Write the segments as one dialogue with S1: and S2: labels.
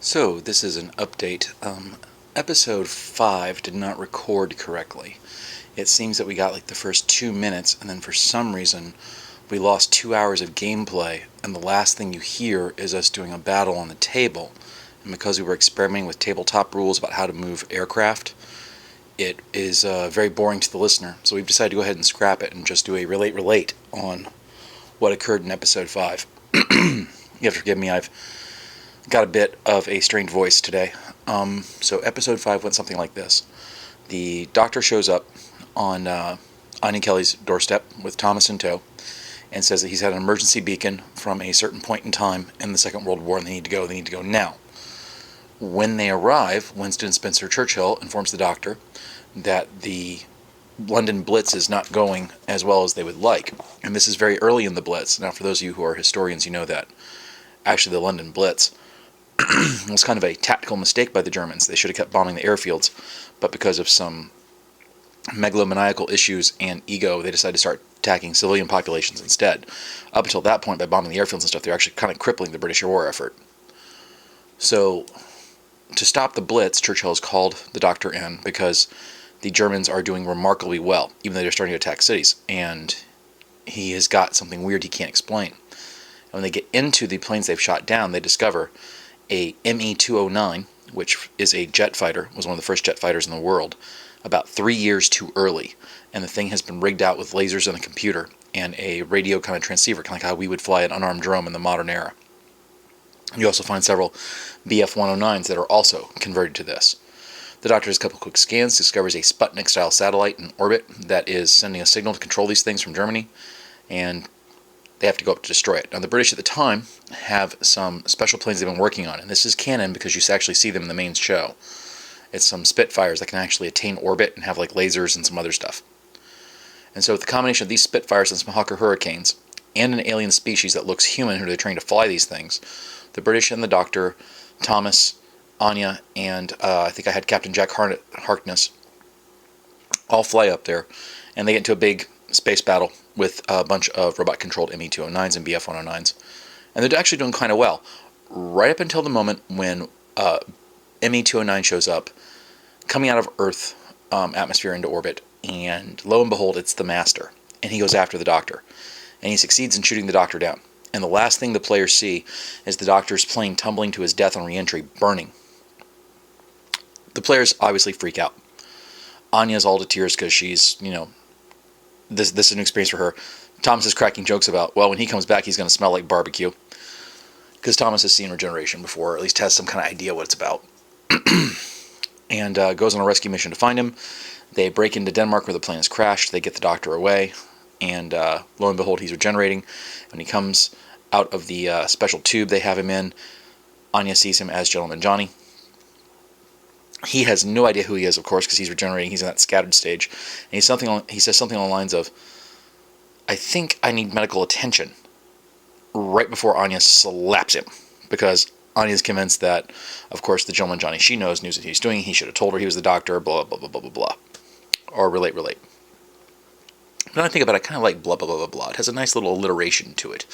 S1: So, this is an update. Episode 5 did not record correctly. It seems that we got like the first 2 minutes, and then for some reason, we lost 2 hours of gameplay, and the last thing you hear is us doing a battle on the table. And because we were experimenting with tabletop rules about how to move aircraft, it is very boring to the listener. So we've decided to go ahead and scrap it and just do a relate on what occurred in episode 5. You have to forgive me, I've got a bit of a strained voice today. So episode 5 went something like this. The doctor shows up on Anya Kelly's doorstep with Thomas in tow and says that he's had an emergency beacon from a certain point in time in the Second World War and they need to go now. When they arrive, Winston Spencer Churchill informs the doctor that the London Blitz is not going as well as they would like. And this is very early in the Blitz. Now, for those of you who are historians, you know that actually the London Blitz was kind of a tactical mistake by the Germans. They should have kept bombing the airfields, but because of some megalomaniacal issues and ego, they decided to start attacking civilian populations instead. Up until that point, by bombing the airfields and stuff, they're actually kind of crippling the British war effort. So, to stop the Blitz, Churchill has called the doctor in because the Germans are doing remarkably well, even though they're starting to attack cities, and he has got something weird he can't explain. And when they get into the planes they've shot down, they discover a Me-209, which is a jet fighter, was one of the first jet fighters in the world, about 3 years too early. And the thing has been rigged out with lasers and a computer and a radio kind of transceiver, kind of like how we would fly an unarmed drone in the modern era. You also find several Bf-109s that are also converted to this. The doctor does a couple quick scans, discovers a Sputnik-style satellite in orbit that is sending a signal to control these things from Germany, and they have to go up to destroy it. Now, the British at the time have some special planes they've been working on, and this is canon because you actually see them in the main show. It's some Spitfires that can actually attain orbit and have like lasers and some other stuff. And so with the combination of these Spitfires and some Hawker Hurricanes, and an alien species that looks human who they're trying to fly these things, the British and the doctor, Thomas, Anya, and I think I had Captain Jack Harkness, all fly up there, and they get into a big space battle with a bunch of robot-controlled Me-209s and Bf-109s. And they're actually doing kind of well, right up until the moment when Me-209 shows up, coming out of Earth atmosphere into orbit, and lo and behold, it's the Master, and he goes after the doctor. And he succeeds in shooting the doctor down. And the last thing the players see is the doctor's plane tumbling to his death on re-entry, burning. The players obviously freak out. Anya's all to tears because she's, this is an experience for her. Thomas is cracking jokes about, well, when he comes back, he's going to smell like barbecue. Because Thomas has seen regeneration before, or at least has some kind of idea what it's about. And goes on a rescue mission to find him. They break into Denmark where the plane has crashed. They get the doctor away. And lo and behold, he's regenerating. When he comes out of the special tube they have him in, Anya sees him as Gentleman Johnny. He has no idea who he is, of course, because he's regenerating. He's in that scattered stage. And he says something along the lines of, I think I need medical attention, right before Anya slaps him. Because Anya's convinced that, of course, the Gentleman Johnny she knows what he's doing. He should have told her he was the doctor, blah, blah, blah, blah, blah, blah. Or relate. When I think about it, I kind of like blah, blah, blah, blah, blah. It has a nice little alliteration to it.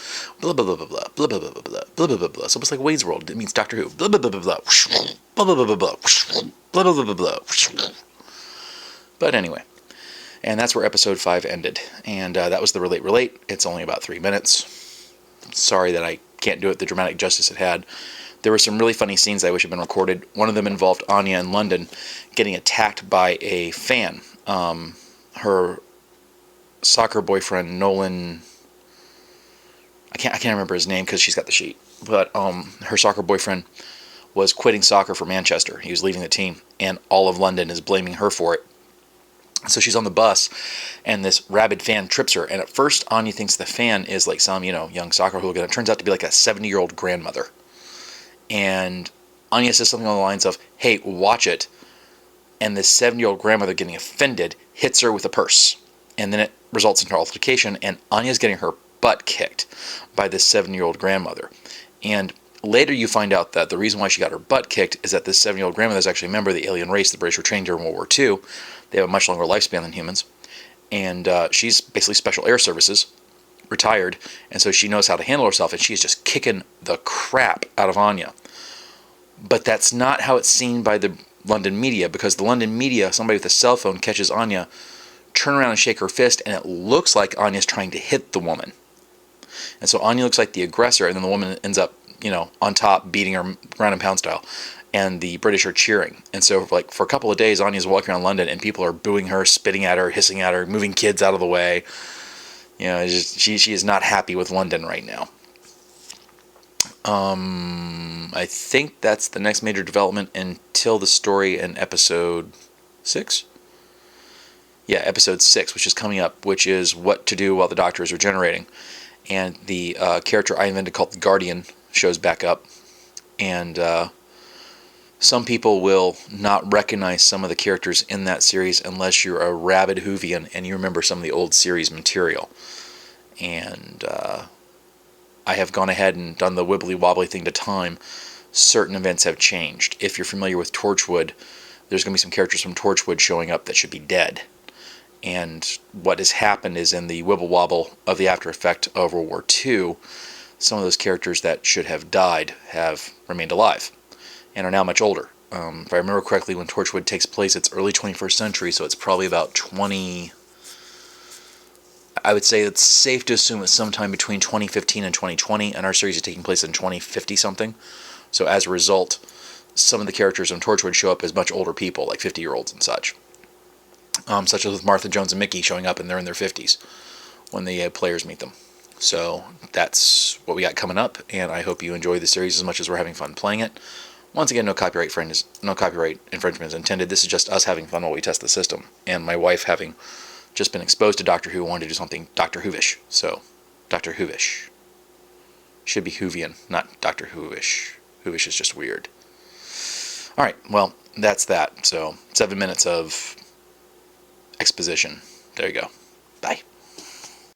S1: Blah, blah, blah, blah, blah, blah, blah, blah, blah, blah, blah, blah, blah, blah. It's almost like Wayne's World. It means Doctor Who. Blah, blah, blah, blah, blah, blah, blah, blah, blah, blah, blah, blah, blah, blah, blah. But anyway, and that's where episode 5 ended. And that was the relate. It's only about 3 minutes. Sorry that I can't do it the dramatic justice it had. There were some really funny scenes I wish had been recorded. One of them involved Anya in London getting attacked by a fan. Her soccer boyfriend, Nolan, I can't remember his name because she's got the sheet, but her soccer boyfriend was quitting soccer for Manchester. He was leaving the team, and all of London is blaming her for it. So she's on the bus, and this rabid fan trips her, and at first Anya thinks the fan is like some, young soccer hooligan. It turns out to be like a 70-year-old grandmother. And Anya says something along the lines of, hey, watch it. And this 70-year-old grandmother getting offended hits her with a purse. And then it results in an altercation, and Anya's getting her butt kicked by this 7-year-old grandmother. And later you find out that the reason why she got her butt kicked is that this 7-year-old grandmother is actually a member of the alien race the British were trained during World War II. They have a much longer lifespan than humans. And she's basically Special Air Services, retired, and so she knows how to handle herself, and she's just kicking the crap out of Anya. But that's not how it's seen by the London media, because the London media, somebody with a cell phone catches Anya, turn around and shake her fist, and it looks like Anya's trying to hit the woman. And so Anya looks like the aggressor, and then the woman ends up, on top, beating her ground and pound style. And the British are cheering. And so, for a couple of days, Anya's walking around London, and people are booing her, spitting at her, hissing at her, moving kids out of the way. She is not happy with London right now. I think that's the next major development until the story in episode 6. Yeah, episode 6, which is coming up, which is what to do while the Doctor is regenerating. And the character I invented called the Guardian shows back up. And some people will not recognize some of the characters in that series unless you're a rabid Whovian and you remember some of the old series material. And I have gone ahead and done the wibbly-wobbly thing to time. Certain events have changed. If you're familiar with Torchwood, there's going to be some characters from Torchwood showing up that should be dead. And what has happened is, in the wibble-wobble of the after effect of World War II, some of those characters that should have died have remained alive and are now much older. If I remember correctly, when Torchwood takes place, it's early 21st century, so it's probably about 20... I would say it's safe to assume it's sometime between 2015 and 2020, and our series is taking place in 2050-something. So as a result, some of the characters in Torchwood show up as much older people, like 50-year-olds and such. Such as with Martha Jones and Mickey showing up, and they're in their 50s when the players meet them. So that's what we got coming up, and I hope you enjoy the series as much as we're having fun playing it. Once again, no copyright infringement is intended. This is just us having fun while we test the system, and my wife having just been exposed to Doctor Who, wanted to do something Doctor Whovish. So, Doctor Whovish. Should be Whovian, not Doctor Whovish. Whovish is just weird. Alright, well, that's that. So, 7 minutes of exposition. There you go. Bye.